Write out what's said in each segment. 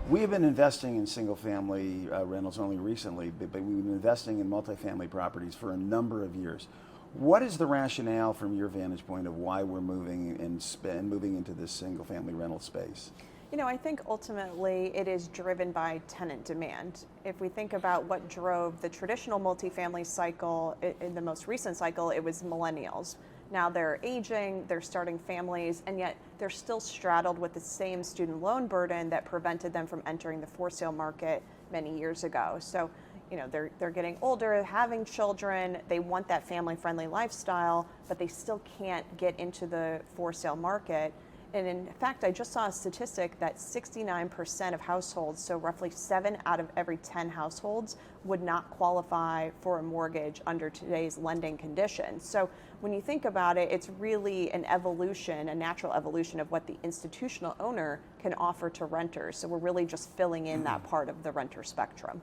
We have been investing in single-family rentals only recently, but we've been investing in multifamily properties for a number of years. What is the rationale from your vantage point of why we're moving and moving into this single-family rental space? I think ultimately it is driven by tenant demand. If we think about what drove the traditional multifamily cycle, in the most recent cycle, it was millennials. Now they're aging, they're starting families, and yet they're still straddled with the same student loan burden that prevented them from entering the for sale market many years ago. So, they're getting older, having children, they want that family-friendly lifestyle, but they still can't get into the for sale market. And in fact, I just saw a statistic that 69% of households, so roughly 7 out of every 10 households, would not qualify for a mortgage under today's lending conditions. So when you think about it, it's really an evolution, a natural evolution of what the institutional owner can offer to renters. So we're really just filling in that part of the renter spectrum.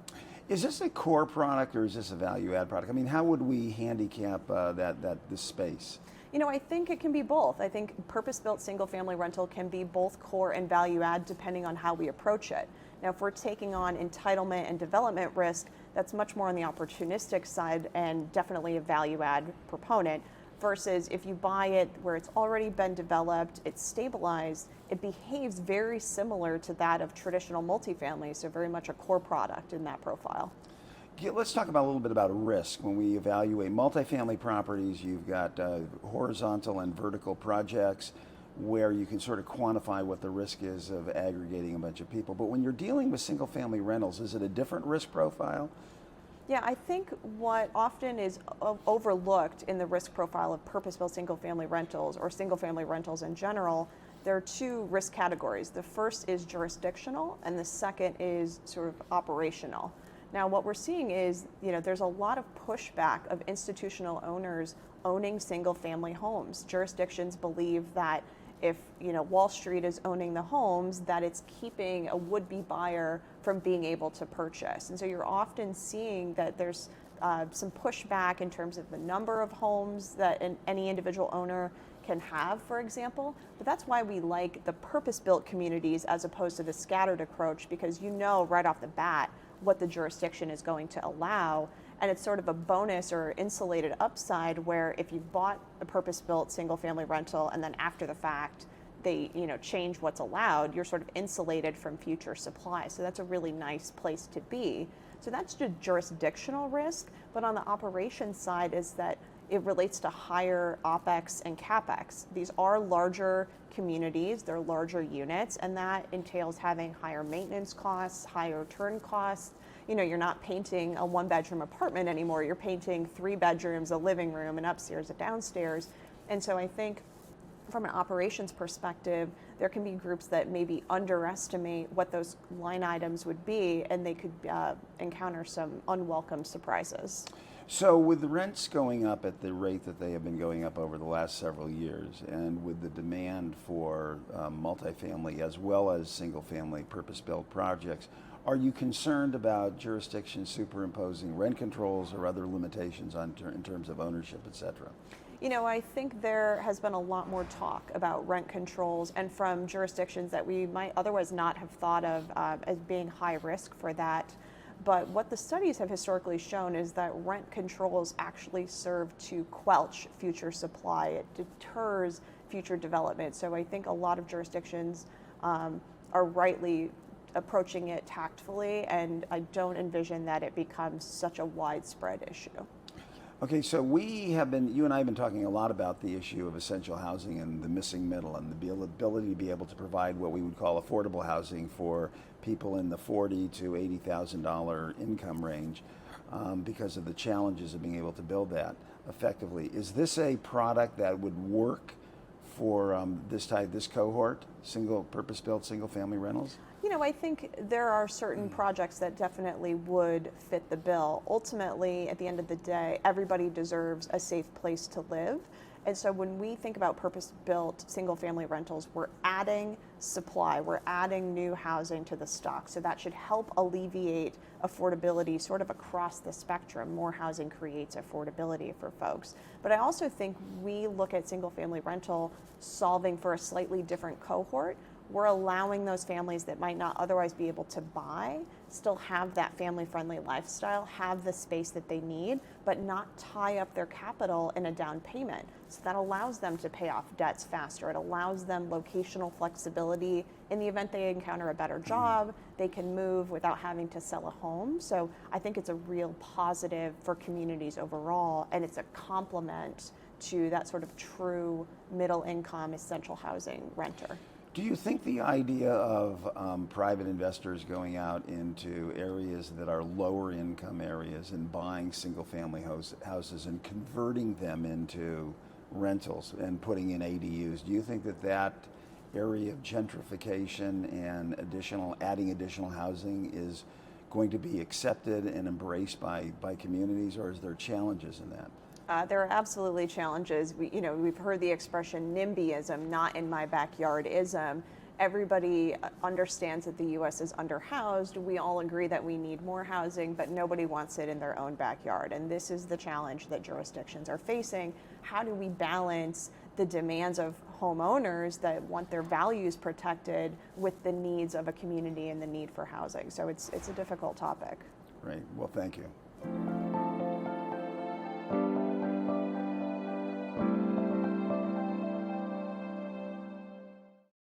Is this a core product or is this a value add product? I mean, how would we handicap this space? I think it can be both. I think purpose-built single-family rental can be both core and value add depending on how we approach it. Now, if we're taking on entitlement and development risk, that's much more on the opportunistic side and definitely a value add proponent, versus if you buy it where it's already been developed, it's stabilized, it behaves very similar to that of traditional multifamily, so very much a core product in that profile. Let's talk about a little bit about risk. When we evaluate multifamily properties, you've got horizontal and vertical projects where you can sort of quantify what the risk is of aggregating a bunch of people. But when you're dealing with single family rentals, is it a different risk profile? Yeah, I think what often is overlooked in the risk profile of purpose-built single-family rentals or single-family rentals in general, there are two risk categories. The first is jurisdictional and the second is sort of operational. Now, what we're seeing is, there's a lot of pushback of institutional owners owning single-family homes. Jurisdictions believe that if, Wall Street is owning the homes, that it's keeping a would-be buyer from being able to purchase. And so you're often seeing that there's some pushback in terms of the number of homes that any individual owner can have, for example. But that's why we like the purpose-built communities as opposed to the scattered approach, because right off the bat what the jurisdiction is going to allow. And it's sort of a bonus or insulated upside where if you've bought a purpose-built single-family rental and then after the fact they change what's allowed, you're sort of insulated from future supply. So that's a really nice place to be. So that's just jurisdictional risk. But on the operations side is that it relates to higher OPEX and CAPEX. These are larger communities, they're larger units, and that entails having higher maintenance costs, higher turn costs. You're not painting a one-bedroom apartment anymore, you're painting 3 bedrooms, a living room, and upstairs, a downstairs. And so I think from an operations perspective, there can be groups that maybe underestimate what those line items would be, and they could encounter some unwelcome surprises. So with the rents going up at the rate that they have been going up over the last several years, and with the demand for multifamily as well as single-family purpose-built projects, are you concerned about jurisdictions superimposing rent controls or other limitations in terms of ownership, et cetera? I think there has been a lot more talk about rent controls and from jurisdictions that we might otherwise not have thought of as being high risk for that. But what the studies have historically shown is that rent controls actually serve to quelch future supply. It deters future development. So I think a lot of jurisdictions are rightly approaching it tactfully, and I don't envision that it becomes such a widespread issue. Okay, so you and I have been talking a lot about the issue of essential housing and the missing middle and the ability to be able to provide what we would call affordable housing for people in the $40,000 to $80,000 income range because of the challenges of being able to build that effectively. Is this a product that would work for this cohort, purpose-built single-family rentals? I think there are certain projects that definitely would fit the bill. Ultimately, at the end of the day, everybody deserves a safe place to live. And so when we think about purpose-built single-family rentals, we're adding supply, we're adding new housing to the stock. So that should help alleviate affordability sort of across the spectrum. More housing creates affordability for folks. But I also think we look at single-family rental solving for a slightly different cohort. We're allowing those families that might not otherwise be able to buy still have that family-friendly lifestyle, have the space that they need, but not tie up their capital in a down payment. So that allows them to pay off debts faster. It allows them locational flexibility. In the event they encounter a better job, they can move without having to sell a home. So I think it's a real positive for communities overall, and it's a complement to that sort of true middle-income essential housing renter. Do you think the idea of private investors going out into areas that are lower income areas and buying single family houses and converting them into rentals and putting in ADUs, do you think that that area of gentrification and adding additional housing is going to be accepted and embraced by communities, or is there challenges in that? There are absolutely challenges. We've heard the expression NIMBYism, not in my backyardism. Everybody understands that the U.S. is underhoused. We all agree that we need more housing, but nobody wants it in their own backyard. And this is the challenge that jurisdictions are facing. How do we balance the demands of homeowners that want their values protected with the needs of a community and the need for housing? So it's a difficult topic. Right. Well, thank you.